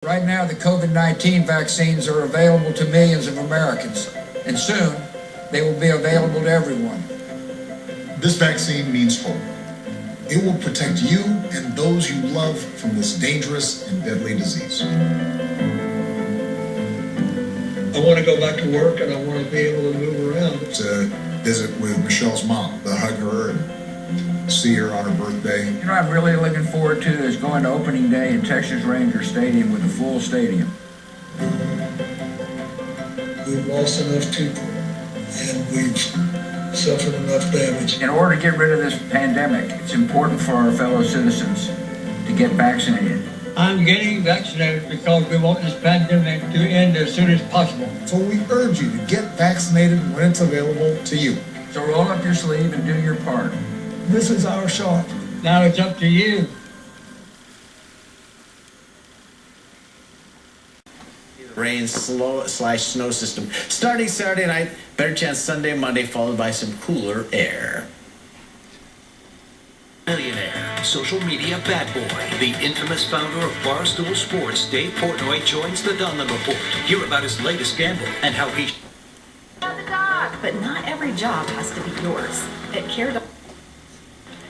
Right now, the COVID-19 vaccines are available to millions of Americans, and soon they will be available to everyone. This vaccine means hope. It will protect you and those you love from this dangerous and deadly disease. I want to go back to work and I want to be able to move around. To visit with Michelle's mom, to hug her and see her on her birthday. You know, I'm really looking forward to is going to opening day in Texas Ranger Stadium with a full stadium. We've lost enough people and we've suffered enough damage. In order to get rid of this pandemic, it's important for our fellow citizens to get vaccinated. I'm getting vaccinated because we want this pandemic to end as soon as possible. So we urge you to get vaccinated when it's available to you. So roll up your sleeve and do your part. This is our shot. Now it's up to you. Rain/snow system starting Saturday night, better chance Sunday, Monday, followed by some cooler air. Millionaire, social media bad boy, the infamous founder of Barstool Sports, Dave Portnoy joins the Dunlap Report. Hear about his latest scandal and how he... But not every job has to be yours. At KDLT.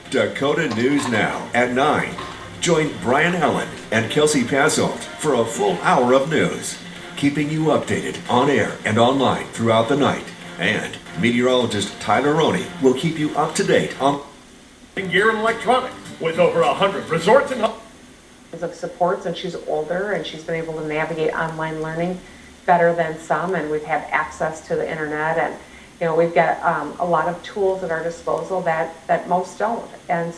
Dakota News Now at 9. Join Brian Allen and Kelsey Passolt for a full hour of news, keeping you updated on air and online throughout the night. And meteorologist Tyler Roney will keep you up to date on gear and electronics with over 100 resorts and of supports, and she's older and she's been able to navigate online learning better than some, and we've had access to the internet, and you know, we've got a lot of tools at our disposal that most don't. And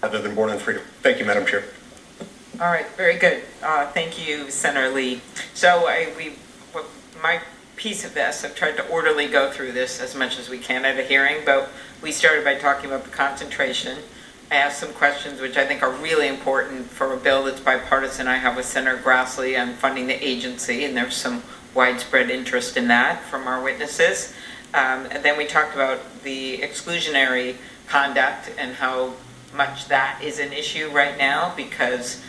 other than born in freedom. Thank you, Madam Chair. All right, very good. Thank you, Senator Lee. So my piece of this, I've tried to orderly go through this as much as we can at a hearing, but we started by talking about the concentration. I asked some questions which I think are really important for a bill that's bipartisan. I have with Senator Grassley on funding the agency, and there's some widespread interest in that from our witnesses. And then we talked about the exclusionary conduct and how much that is an issue right now, because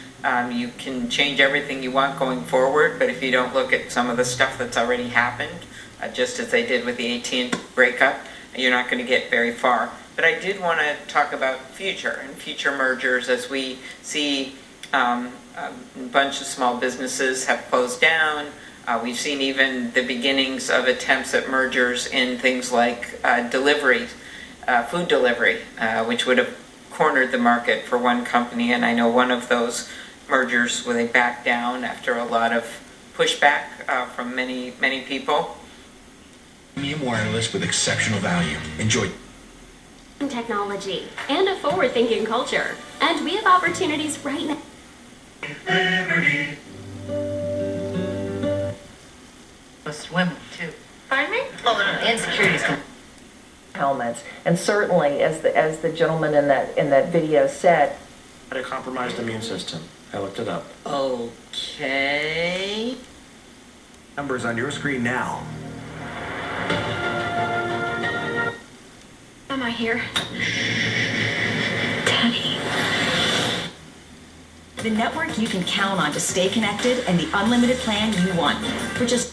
you can change everything you want going forward, but if you don't look at some of the stuff that's already happened, just as they did with the AT&T breakup, you're not going to get very far. But I did want to talk about future mergers, as we see a bunch of small businesses have closed down. We've seen even the beginnings of attempts at mergers in things like delivery, food delivery, which would have cornered the market for one company. And I know one of those mergers where they backed down after a lot of pushback from many people. Premium wireless with exceptional value. Enjoy Technology and a forward-thinking culture. And we have opportunities right now. Liberty. Swimming too. Pardon me? Insecurities. Helmets, and certainly, as the gentleman in that video said, Had a compromised immune system. I looked it up. Okay. numbers on your screen now. Am I here? Daddy. The network you can count on to stay connected, and the unlimited plan you want for just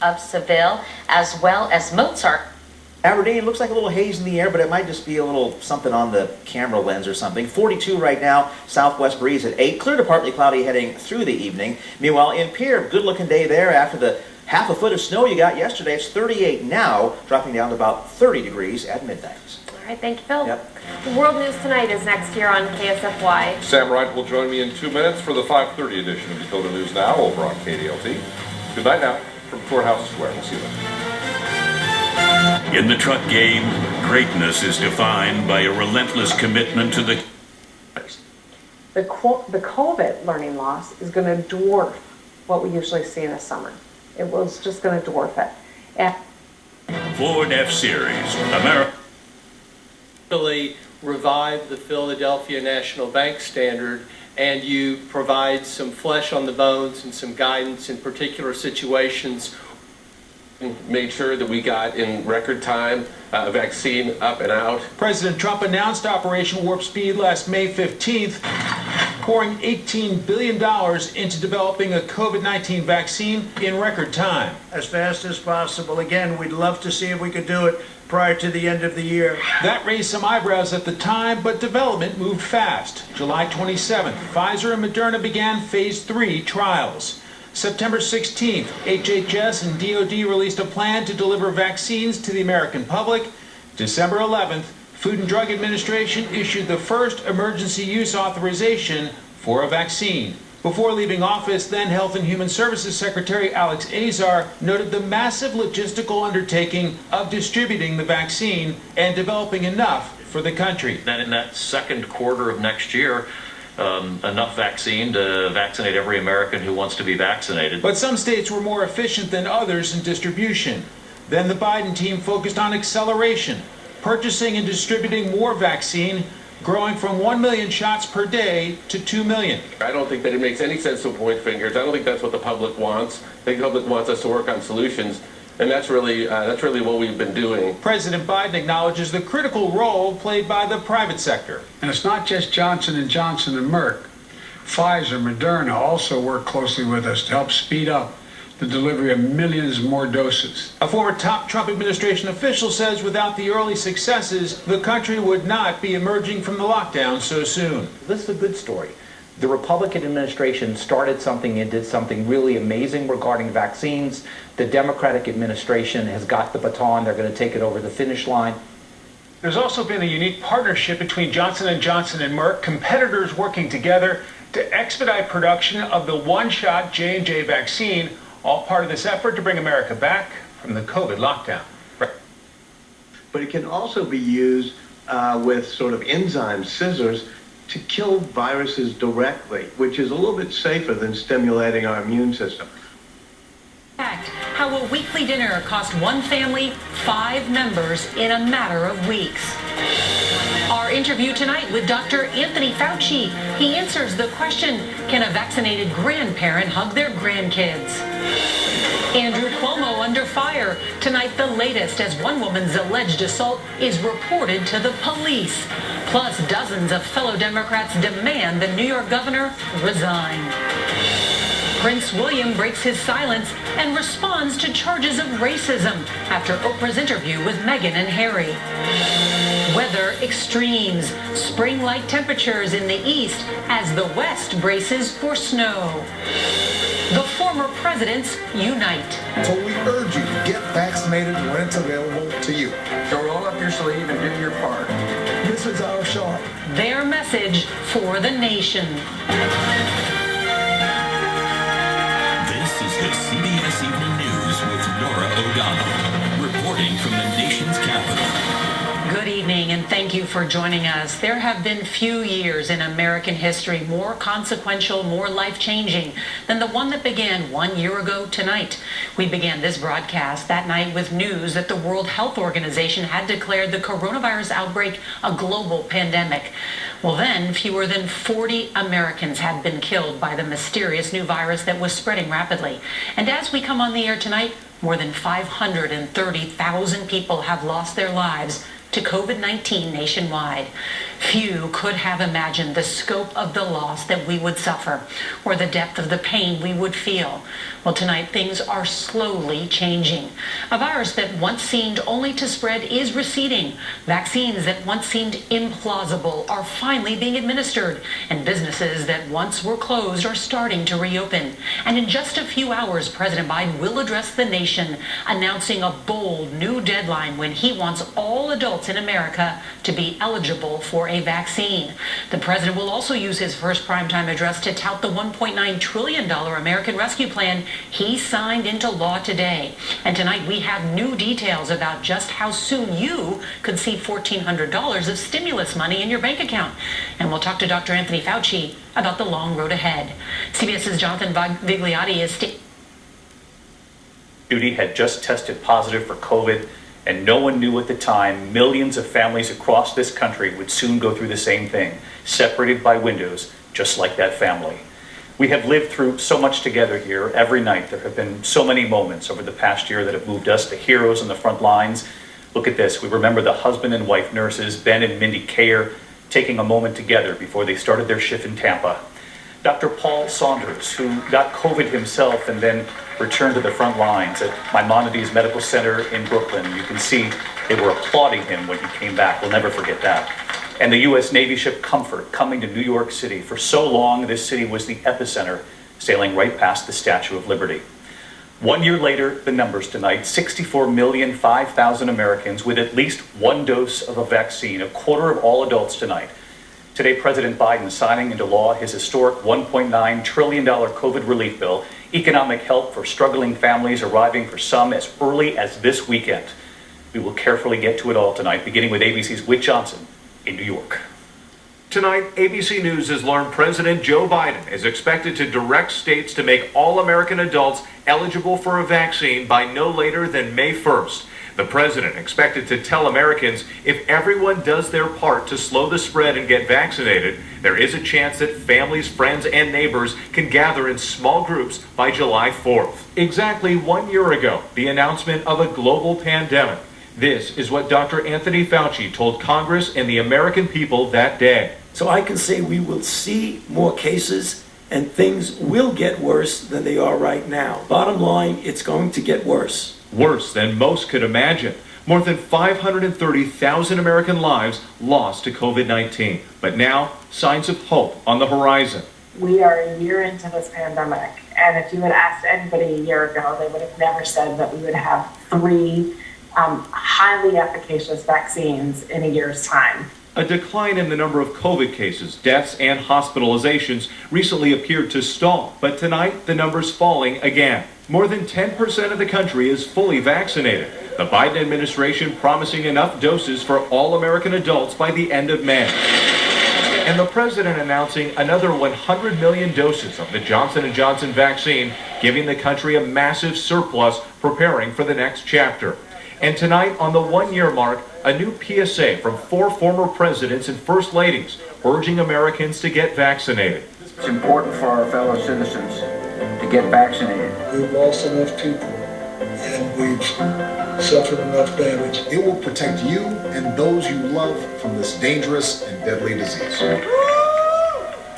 of Seville, as well as Mozart. Aberdeen, looks like a little haze in the air, but it might just be a little something on the camera lens or something. 42 right now, southwest breeze at 8. Clear to partly cloudy heading through the evening. Meanwhile, in Pierre, good looking day there after the half a foot of snow you got yesterday. It's 38 now, dropping down to about 30 degrees at midnight. all right, thank you, Phil. Yep. World News Tonight is next here on KSFY. Sam Wright will join me in 2 minutes for the 5:30 edition of Dakota News Now over on KDLT. Good night now from Courthouse Square. We'll see you then. In the truck game, greatness is defined by a relentless commitment to the... The COVID learning loss is going to dwarf what we usually see in the summer. It was just going to dwarf it. And Ford F-Series, America... revive the Philadelphia National Bank standard, and you provide some flesh on the bones and some guidance in particular situations. Made sure that we got in record time a vaccine up and out. President Trump announced Operation Warp Speed last May 15th. pouring $18 billion into developing a COVID-19 vaccine in record time. As fast as possible. Again, we'd love to see if we could do it prior to the end of the year. That raised some eyebrows at the time, but development moved fast. July 27th, Pfizer and Moderna began phase 3 trials. September 16th, HHS and DoD released a plan to deliver vaccines to the American public. December 11th, Food and Drug Administration issued the first emergency use authorization for a vaccine. Before leaving office, then Health and Human Services Secretary Alex Azar noted the massive logistical undertaking of distributing the vaccine and developing enough for the country. Then in that second quarter of next year, enough vaccine to vaccinate every American who wants to be vaccinated. But some states were more efficient than others in distribution. Then the Biden team focused on acceleration, purchasing and distributing more vaccine, growing from 1 million shots per day to 2 million. I don't think that it makes any sense to point fingers. I don't think that's what the public wants. I think the public wants us to work on solutions, and that's really what we've been doing. President Biden acknowledges the critical role played by the private sector. And it's not just Johnson & Johnson and Merck. Pfizer, Moderna also work closely with us to help speed up the delivery of millions more doses. A former top Trump administration official says without the early successes, the country would not be emerging from the lockdown so soon. This is a good story. The Republican administration started something and did something really amazing regarding vaccines. The Democratic administration has got the baton. They're going to take it over the finish line. There's also been a unique partnership between Johnson & Johnson and Merck, competitors working together to expedite production of the one-shot J&J vaccine, all part of this effort to bring America back from the COVID lockdown. But it can also be used with sort of enzyme scissors to kill viruses directly, which is a little bit safer than stimulating our immune system. How a weekly dinner cost one family 5 members in a matter of weeks. Our interview tonight with Dr. Anthony Fauci. He answers the question, can a vaccinated grandparent hug their grandkids? Andrew Cuomo under fire. Tonight, the latest as one woman's alleged assault is reported to the police. Plus, dozens of fellow Democrats demand the New York governor resign. Prince William breaks his silence and responds to charges of racism after Oprah's interview with Meghan and Harry. Weather extremes, spring-like temperatures in the east as the west braces for snow. The former presidents unite. So we urge you to get vaccinated when it's available to you. So roll up your sleeve and do your part. This is our shot. Their message for the nation. This is the CBS Evening News with Nora O'Donnell, reporting from the nation's capital. Good evening, and thank you for joining us. There have been few years in American history more consequential, more life-changing than the one that began 1 year ago tonight. We began this broadcast that night with news that the World Health Organization had declared the coronavirus outbreak a global pandemic. Well, then, fewer than 40 Americans had been killed by the mysterious new virus that was spreading rapidly. And as we come on the air tonight, more than 530,000 people have lost their lives to COVID-19 nationwide. Few could have imagined the scope of the loss that we would suffer or the depth of the pain we would feel. Well, tonight things are slowly changing. A virus that once seemed only to spread is receding. Vaccines that once seemed implausible are finally being administered, and businesses that once were closed are starting to reopen. And in just a few hours, President Biden will address the nation, announcing a bold new deadline when he wants all adults in America to be eligible for a vaccine. The president will also use his first primetime address to tout the $1.9 trillion American Rescue Plan he signed into law today. And tonight we have new details about just how soon you could see $1,400 of stimulus money in your bank account. And we'll talk to Dr. Anthony Fauci about the long road ahead. CBS's Jonathan Vigliotti is... Judy had just tested positive for COVID, and no one knew at the time millions of families across this country would soon go through the same thing, separated by windows, just like that family. We have lived through so much together here every night. There have been so many moments over the past year that have moved us to heroes on the front lines. Look at this. We remember the husband and wife nurses, Ben and Mindy Kayer, taking a moment together before they started their shift in Tampa. Dr. Paul Saunders, who got COVID himself and then returned to the front lines at Maimonides Medical Center in Brooklyn. You can see they were applauding him when he came back. We'll never forget that. And the U.S. Navy ship Comfort coming to New York City. For so long, this city was the epicenter, sailing right past the Statue of Liberty. 1 year later, the numbers tonight, 64,005,000 Americans with at least one dose of a vaccine, a quarter of all adults tonight. Today, President Biden signing into law his historic $1.9 trillion COVID relief bill, economic help for struggling families arriving for some as early as this weekend. We will carefully get to it all tonight, beginning with ABC's Whit Johnson in New York. Tonight, ABC News has learned President Joe Biden is expected to direct states to make all American adults eligible for a vaccine by no later than May 1st. The president expected to tell Americans if everyone does their part to slow the spread and get vaccinated, there is a chance that families, friends, and neighbors can gather in small groups by July 4th. Exactly 1 year ago, the announcement of a global pandemic. This is what Dr. Anthony Fauci told Congress and the American people that day. So I can say we will see more cases and things will get worse than they are right now. Bottom line, it's going to get worse. Worse than most could imagine. More than 530,000 American lives lost to COVID-19. But now, signs of hope on the horizon. We are a year into this pandemic, and if you had asked anybody a year ago, they would have never said that we would have 3 highly efficacious vaccines in a year's time. A decline in the number of COVID cases, deaths, and hospitalizations recently appeared to stall, but tonight the number's falling again. More than 10% of the country is fully vaccinated. The Biden administration promising enough doses for all American adults by the end of May. And the president announcing another 100 million doses of the Johnson & Johnson vaccine, giving the country a massive surplus, preparing for the next chapter. And tonight, on the 1 year mark, a new PSA from 4 former presidents and first ladies urging Americans to get vaccinated. It's important for our fellow citizens to get vaccinated. We've lost enough people and we've suffered enough damage. It will protect you and those you love from this dangerous and deadly disease.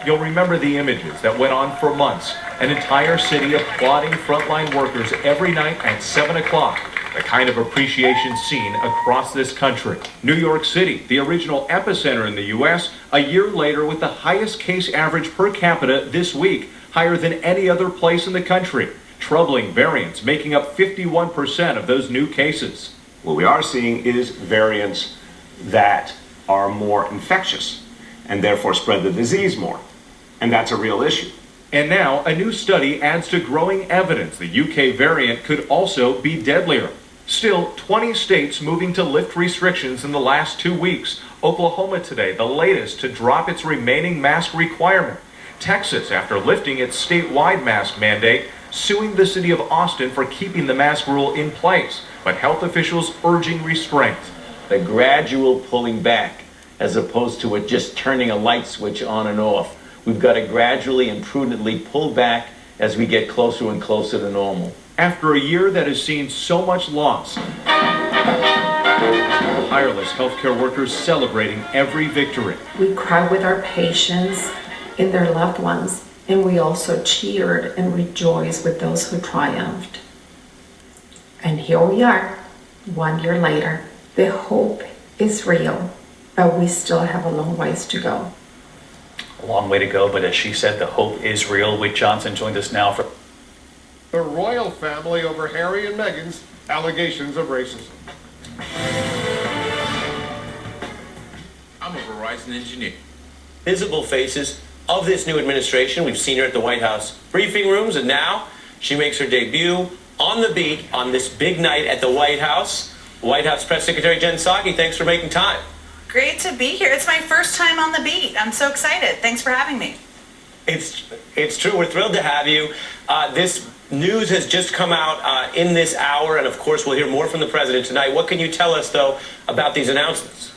You'll remember the images that went on for months. An entire city applauding frontline workers every night at 7 o'clock. The kind of appreciation seen across this country. New York City, the original epicenter in the U.S., a year later with the highest case average per capita this week, higher than any other place in the country. Troubling variants making up 51% of those new cases. What we are seeing is variants that are more infectious and therefore spread the disease more. And that's a real issue. And now a new study adds to growing evidence the UK variant could also be deadlier. Still, 20 states moving to lift restrictions in the last 2 weeks. Oklahoma today, the latest to drop its remaining mask requirement. Texas, after lifting its statewide mask mandate, suing the city of Austin for keeping the mask rule in place, but health officials urging restraint. The gradual pulling back, as opposed to it just turning a light switch on and off. We've got to gradually and prudently pull back as we get closer and closer to normal. After a year that has seen so much loss, tireless healthcare workers celebrating every victory. We cried with our patients and their loved ones, and we also cheered and rejoiced with those who triumphed. And here we are, 1 year later. The hope is real, but we still have a long ways to go. A long way to go, but as she said, the hope is real. Whit Johnson joined us now for the royal family over Harry and Meghan's allegations of racism. I'm a Verizon engineer. Visible faces of this new administration. We've seen her at the White House briefing rooms, and now she makes her debut on the beat on this big night at the White House. White House Press Secretary Jen Psaki, thanks for making time. Great to be here. It's my first time on the beat. I'm so excited. Thanks for having me. It's true. We're thrilled to have you. This news has just come out in this hour, and of course we'll hear more from the president tonight. What can you tell us, though, about these announcements?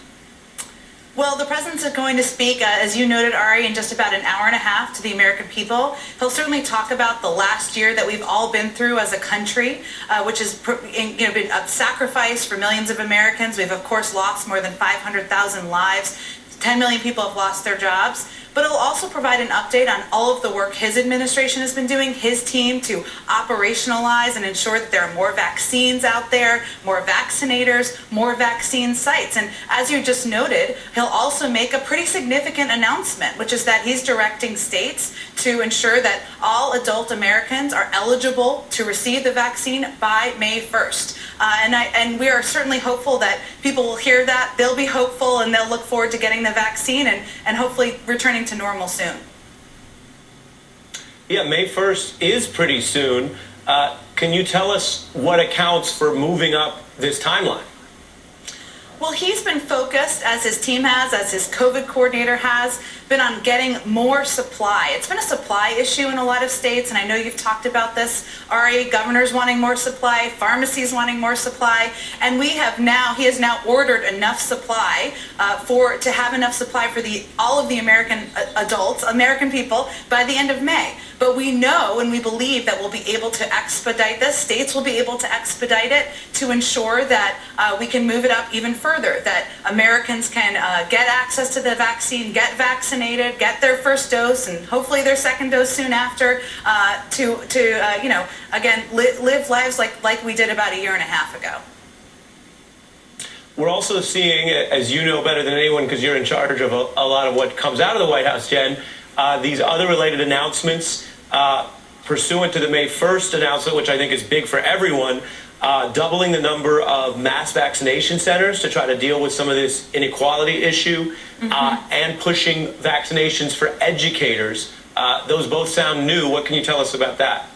Well, the president's going to speak, as you noted, Ari, in just about an hour and a half to the American people. He'll certainly talk about the last year that we've all been through as a country, which has been a sacrifice for millions of Americans. We've, of course, lost more than 500,000 lives. 10 million people have lost their jobs. But it'll also provide an update on all of the work his administration has been doing, his team, to operationalize and ensure that there are more vaccines out there, more vaccinators, more vaccine sites. And as you just noted, he'll also make a pretty significant announcement, which is that he's directing states to ensure that all adult Americans are eligible to receive the vaccine by May 1st. And we are certainly hopeful that people will hear that, they'll be hopeful, and they'll look forward to getting the vaccine and hopefully returning to normal soon. Yeah, May 1st is pretty soon. Can you tell us what accounts for moving up this timeline? Well, he's been focused, as his team has, as his COVID coordinator has, been on getting more supply. It's been a supply issue in a lot of states, and I know you've talked about this, Ari. Governors wanting more supply, pharmacies wanting more supply, and he has now ordered enough supply to have enough supply for all of the American adults, American people, by the end of May. But we know and we believe that we'll be able to expedite this. States will be able to expedite it to ensure that we can move it up even further, that Americans can get access to the vaccine, get vaccinated, get their first dose, and hopefully their second dose soon after, again, live lives like we did about a year and a half ago. We're also seeing, as you know better than anyone because you're in charge of a lot of what comes out of the White House, Jen, these other related announcements pursuant to the May 1st announcement, which I think is big for everyone, doubling the number of mass vaccination centers to try to deal with some of this inequality issue, and pushing vaccinations for educators. Those both sound new. What can you tell us about that?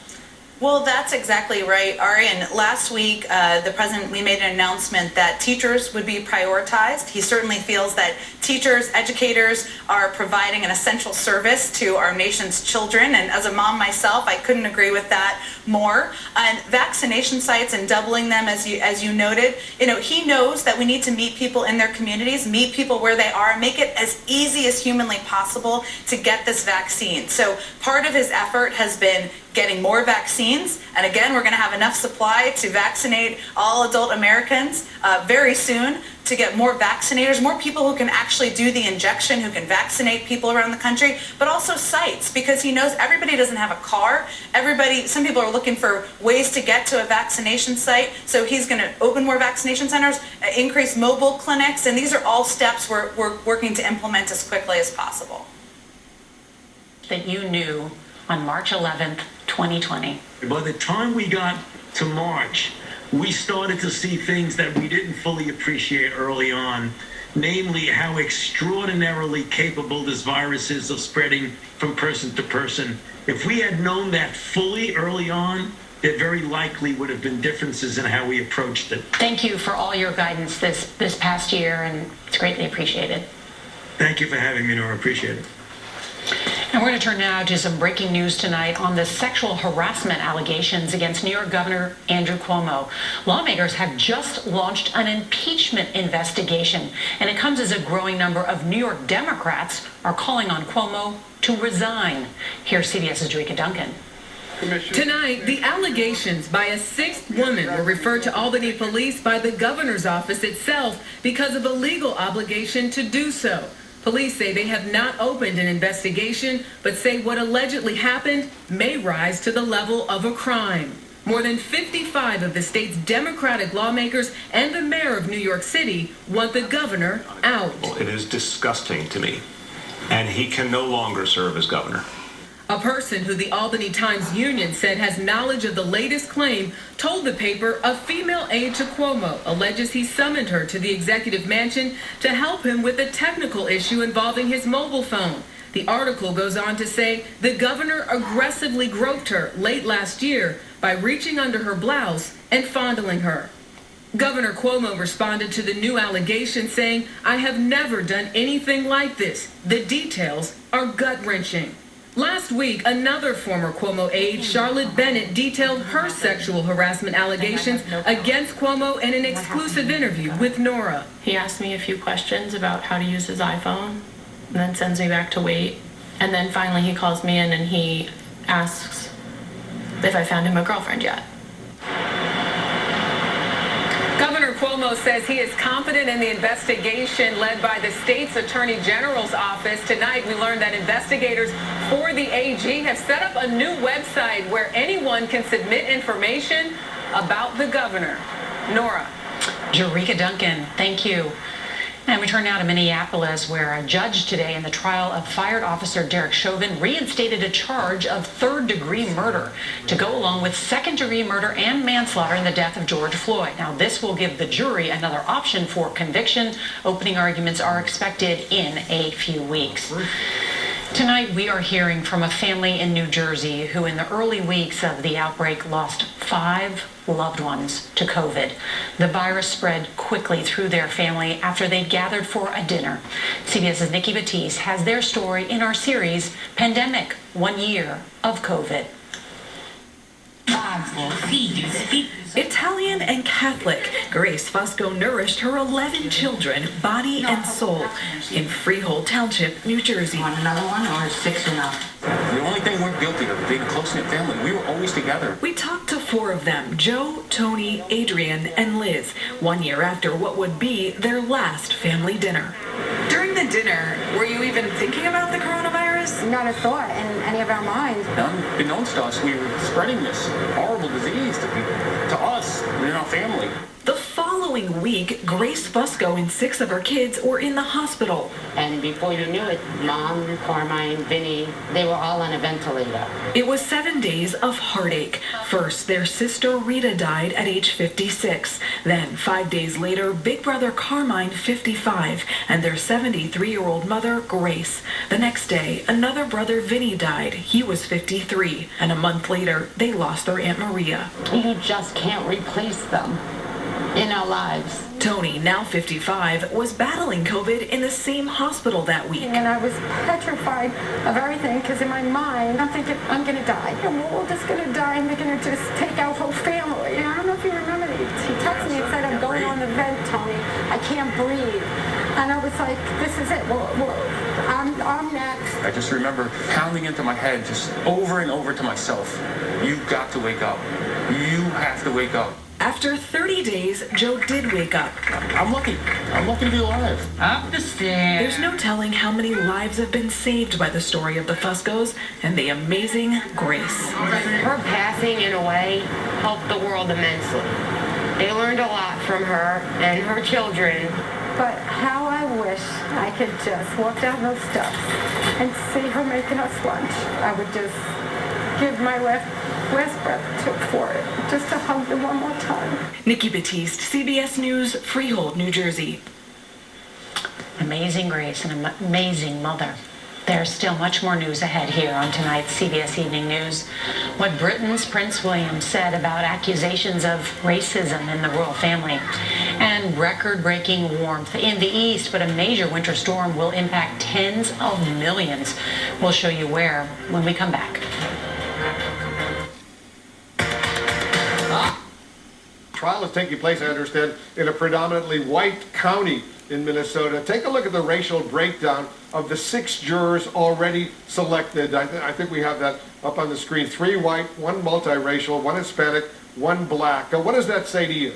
Well, that's exactly right, Ari. And last week, we made an announcement that teachers would be prioritized. He certainly feels that teachers, educators are providing an essential service to our nation's children. And as a mom myself, I couldn't agree with that more. And vaccination sites and doubling them, as you noted, he knows that we need to meet people in their communities, meet people where they are, make it as easy as humanly possible to get this vaccine. So part of his effort has been getting more vaccines, and again, we're going to have enough supply to vaccinate all adult Americans very soon, to get more vaccinators, more people who can actually do the injection, who can vaccinate people around the country, but also sites, because he knows everybody doesn't have a car. Some people are looking for ways to get to a vaccination site, so he's going to open more vaccination centers, increase mobile clinics, and these are all steps we're working to implement as quickly as possible. That you knew on March 11th, 2020. By the time we got to March, we started to see things that we didn't fully appreciate early on, namely how extraordinarily capable this virus is of spreading from person to person. If we had known that fully early on, there very likely would have been differences in how we approached it. Thank you for all your guidance this past year, and it's greatly appreciated. Thank you for having me, Nora. Appreciate it. And we're going to turn now to some breaking news tonight on the sexual harassment allegations against New York Governor Andrew Cuomo. Lawmakers have just launched an impeachment investigation, and it comes as a growing number of New York Democrats are calling on Cuomo to resign. Here's CBS's Drika Duncan. Tonight, the allegations by a sixth woman were referred to Albany police by the governor's office itself because of a legal obligation to do so. Police say they have not opened an investigation, but say what allegedly happened may rise to the level of a crime. More than 55 of the state's Democratic lawmakers and the mayor of New York City want the governor out. It is disgusting to me, and he can no longer serve as governor. A person who the Albany Times Union said has knowledge of the latest claim told the paper a female aide to Cuomo alleges he summoned her to the executive mansion to help him with a technical issue involving his mobile phone. The article goes on to say the governor aggressively groped her late last year by reaching under her blouse and fondling her. Governor Cuomo responded to the new allegation saying, "I have never done anything like this. The details are gut-wrenching." Last week, another former Cuomo aide, Charlotte Bennett, detailed her sexual harassment allegations against Cuomo in an exclusive interview with Nora. He asked me a few questions about how to use his iPhone, and then sends me back to wait. And then finally he calls me in and he asks if I found him a girlfriend yet. Governor Cuomo says he is confident in the investigation led by the state's Attorney General's office. Tonight, we learned that investigators for the AG have set up a new website where anyone can submit information about the governor. Nora. Jerika Duncan, thank you. And we turn now to Minneapolis, where a judge today in the trial of fired officer Derek Chauvin reinstated a charge of third-degree murder to go along with second-degree murder and manslaughter in the death of George Floyd. Now, this will give the jury another option for conviction. Opening arguments are expected in a few weeks. Tonight, we are hearing from a family in New Jersey who in the early weeks of the outbreak lost 5 loved ones to COVID. The virus spread quickly through their family after they gathered for a dinner. CBS's Nikki Batiste has their story in our series, Pandemic, 1 year of COVID. Italian and Catholic, Grace Fusco nourished her 11 children, body and soul, in Freehold Township, New Jersey. Want another one or 6 enough? The only thing we're guilty of being a close-knit family. We were always together. We talked to 4 of them, Joe, Tony, Adrian, and Liz, 1 year after what would be their last family dinner. During the dinner, were you even thinking about the coronavirus? Not a thought in any of our minds. Unbeknownst to us, we were spreading this horrible disease to us and our family. The following week, Grace Fusco and 6 of her kids were in the hospital. And before you knew it, Mom, Carmine, Vinny, they were all on a ventilator. It was 7 days of heartache. First, their sister Rita died at age 56. Then, 5 days later, big brother Carmine, 55, and their 73-year-old mother, Grace. The next day, another brother Vinny died. He was 53. And a month later, they lost their Aunt Maria. You just can't replace them in our lives. Tony, now 55, was battling COVID in the same hospital that week. And I was petrified of everything because in my mind, I'm thinking, I'm going to die. And we're all just going to die and they're going to just take our whole family. And I don't know if you remember, he texted me and said, I'm going on the vent, Tony. I can't breathe. And I was like, this is it. I'm next. I just remember pounding into my head just over and over to myself. You've got to wake up. You have to wake up. After 30 days, Joe did wake up. I'm lucky. I'm lucky to be alive. Up the stairs. There's no telling how many lives have been saved by the story of the Fuscos and the amazing Grace. Her passing, in a way, helped the world immensely. They learned a lot from her and her children. But how I wish I could just walk down those steps and see her making us lunch. I would just give my last breath for it, just to hug them one more time. Nikki Batiste, CBS News, Freehold, New Jersey. Amazing Grace, an amazing mother. There's still much more news ahead here on tonight's CBS Evening News. What Britain's Prince William said about accusations of racism in the royal family. And record-breaking warmth in the east, but a major winter storm will impact tens of millions. We'll show you where when we come back. Trial is taking place, I understand, in a predominantly white county in Minnesota. Take a look at the racial breakdown of the 6 jurors already selected. I think we have that up on the screen. 3 white, 1 multiracial, 1 Hispanic, 1 black. What does that say to you?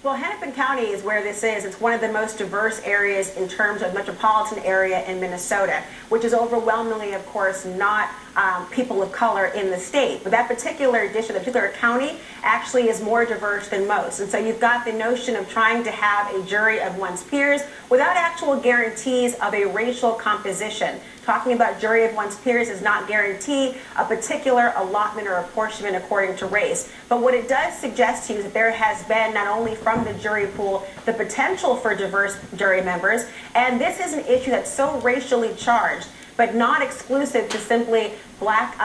Well, Hennepin County is where this is. It's one of the most diverse areas in terms of metropolitan area in Minnesota, which is overwhelmingly, of course, not people of color in the state. But that particular district, that particular county, actually is more diverse than most. And so you've got the notion of trying to have a jury of one's peers without actual guarantees of a racial composition. Talking about jury of one's peers does not guarantee a particular allotment or apportionment according to race. But what it does suggest to you is that there has been, not only from the jury pool, the potential for diverse jury members, and this is an issue that's so racially charged, but not exclusive to simply black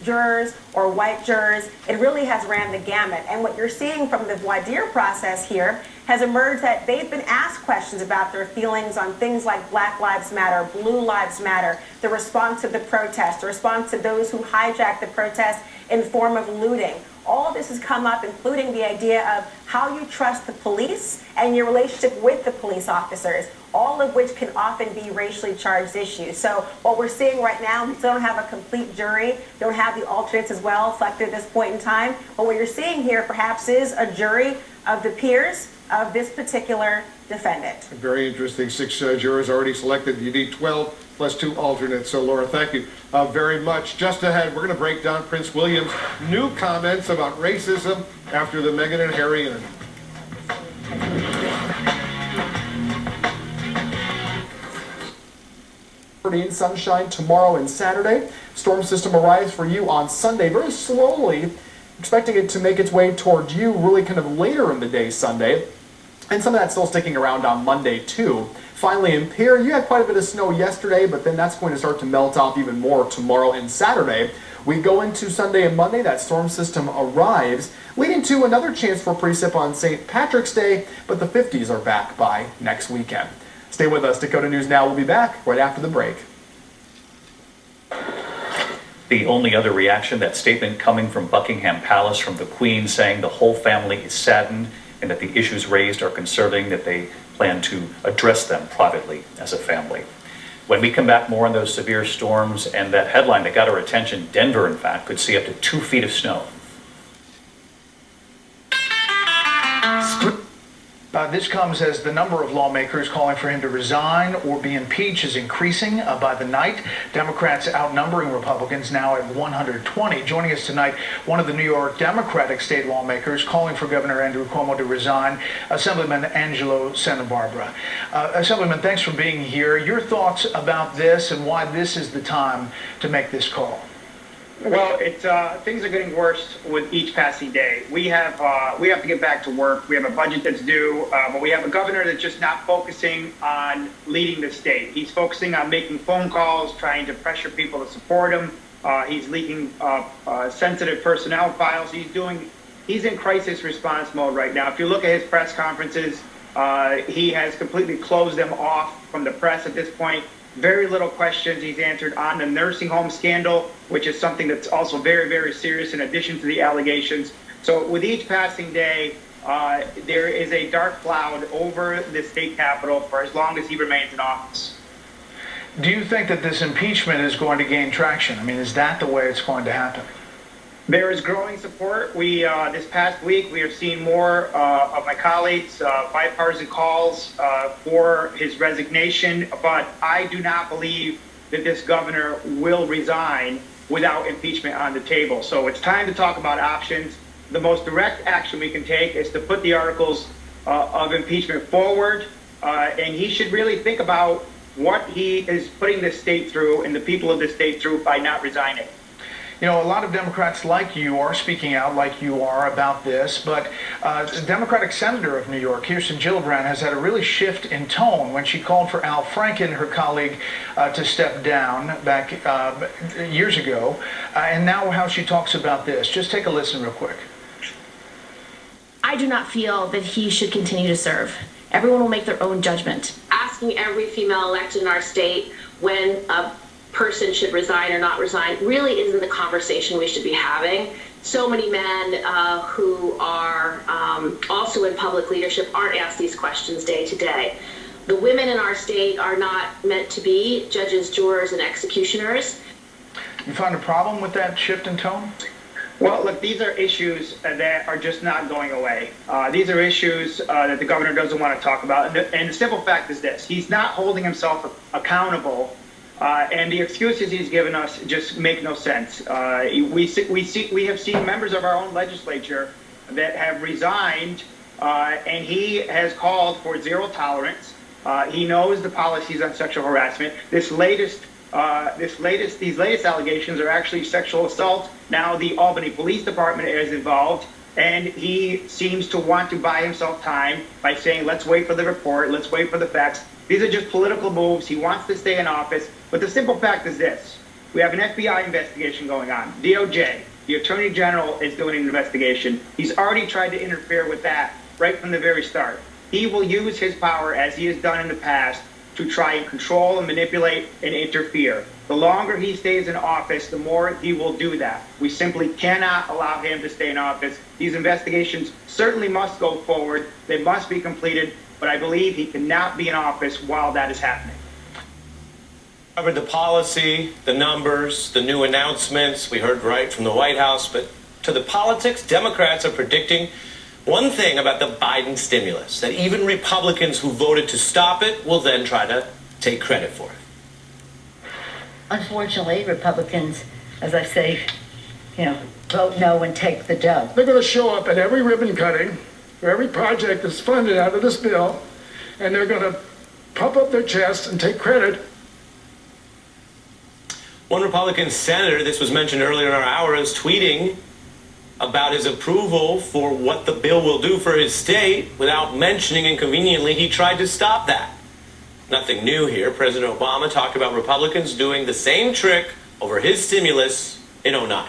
jurors or white jurors. It really has ran the gamut. And what you're seeing from the voir dire process here has emerged that they've been asked questions about their feelings on things like Black Lives Matter, Blue Lives Matter, the response to the protest, the response to those who hijacked the protest in the form of looting. All this has come up, including the idea of how you trust the police and your relationship with the police officers, all of which can often be racially charged issues. So what we're seeing right now, we still don't have a complete jury, don't have the alternates as well selected at this point in time, but what you're seeing here perhaps is a jury of the peers of this particular defendant. Very interesting. 6 jurors already selected. You need 12 plus 2 alternates. So, Laura, thank you very much. Just ahead, we're going to break down Prince William's new comments about racism after the Meghan and Harry interview. Sunshine tomorrow and Saturday. Storm system arrives for you on Sunday very slowly, expecting it to make its way toward you really kind of later in the day Sunday. And some of that's still sticking around on Monday too. Finally in Pierre, you had quite a bit of snow yesterday, but then that's going to start to melt off even more tomorrow and Saturday. We go into Sunday and Monday, that storm system arrives, leading to another chance for precip on St. Patrick's Day, but the 50s are back by next weekend. Stay with us. Dakota News Now will be back right after the break. The only other reaction, that statement coming from Buckingham Palace from the Queen saying the whole family is saddened and that the issues raised are concerning, that they plan to address them privately as a family. When we come back, more on those severe storms and that headline that got our attention. Denver, in fact, could see up to 2 feet of snow. This comes as the number of lawmakers calling for him to resign or be impeached is increasing by the night. Democrats outnumbering Republicans now at 120. Joining us tonight, one of the New York Democratic state lawmakers calling for Governor Andrew Cuomo to resign, Assemblyman Angelo Santa Barbara. Assemblyman, thanks for being here. Your thoughts about this and why this is the time to make this call? Well, things are getting worse with each passing day. We have to get back to work. We have a budget that's due, but we have a governor that's just not focusing on leading the state. He's focusing on making phone calls, trying to pressure people to support him. He's leaking sensitive personnel files. He's in crisis response mode right now. If you look at his press conferences, he has completely closed them off from the press at this point. Very little questions he's answered on the nursing home scandal, which is something that's also very, very serious in addition to the allegations. So with each passing day, there is a dark cloud over the state capitol for as long as he remains in office. Do you think that this impeachment is going to gain traction? I mean, is that the way it's going to happen? There is growing support. This past week, we have seen more of my colleagues, bipartisan calls for his resignation, but I do not believe that this governor will resign without impeachment on the table. So it's time to talk about options. The most direct action we can take is to put the articles of impeachment forward, and he should really think about what he is putting the state through and the people of the state through by not resigning. You know, a lot of Democrats like you are speaking out like you are about this, but the Democratic Senator of New York, Kirsten Gillibrand, has had a really shift in tone when she called for Al Franken, her colleague, to step down back years ago, and now how she talks about this. Just take a listen real quick. I do not feel that he should continue to serve. Everyone will make their own judgment. Asking every female elected in our state when a person should resign or not resign really isn't the conversation we should be having. So many men who are also in public leadership aren't asked these questions day to day. The women in our state are not meant to be judges, jurors, and executioners. You find a problem with that shift in tone? Well, look, these are issues that are just not going away. These are issues that the governor doesn't want to talk about. And the simple fact is this: he's not holding himself accountable. And the excuses he's given us just make no sense. We have seen members of our own legislature that have resigned, and he has called for zero tolerance. He knows the policies on sexual harassment. These latest allegations are actually sexual assault. Now the Albany Police Department is involved, and he seems to want to buy himself time by saying, let's wait for the report, let's wait for the facts. These are just political moves. He wants to stay in office. But the simple fact is this: we have an FBI investigation going on. DOJ, the Attorney General, is doing an investigation. He's already tried to interfere with that right from the very start. He will use his power, as he has done in the past, to try and control and manipulate and interfere. The longer he stays in office, the more he will do that. We simply cannot allow him to stay in office. These investigations certainly must go forward. They must be completed, but I believe he cannot be in office while that is happening. Covered the policy, the numbers, the new announcements we heard right from the White House, but to the politics, Democrats are predicting One thing about the Biden stimulus, that even Republicans who voted to stop it will then try to take credit for it. Unfortunately, Republicans, as I say, vote no and take the dough. They're going to show up at every ribbon cutting, where every project is funded out of this bill, and they're going to puff up their chest and take credit. One Republican senator, this was mentioned earlier in our hour, is tweeting about his approval for what the bill will do for his state without mentioning, inconveniently, he tried to stop that. Nothing new here. President Obama talked about Republicans doing the same trick over his stimulus in '09.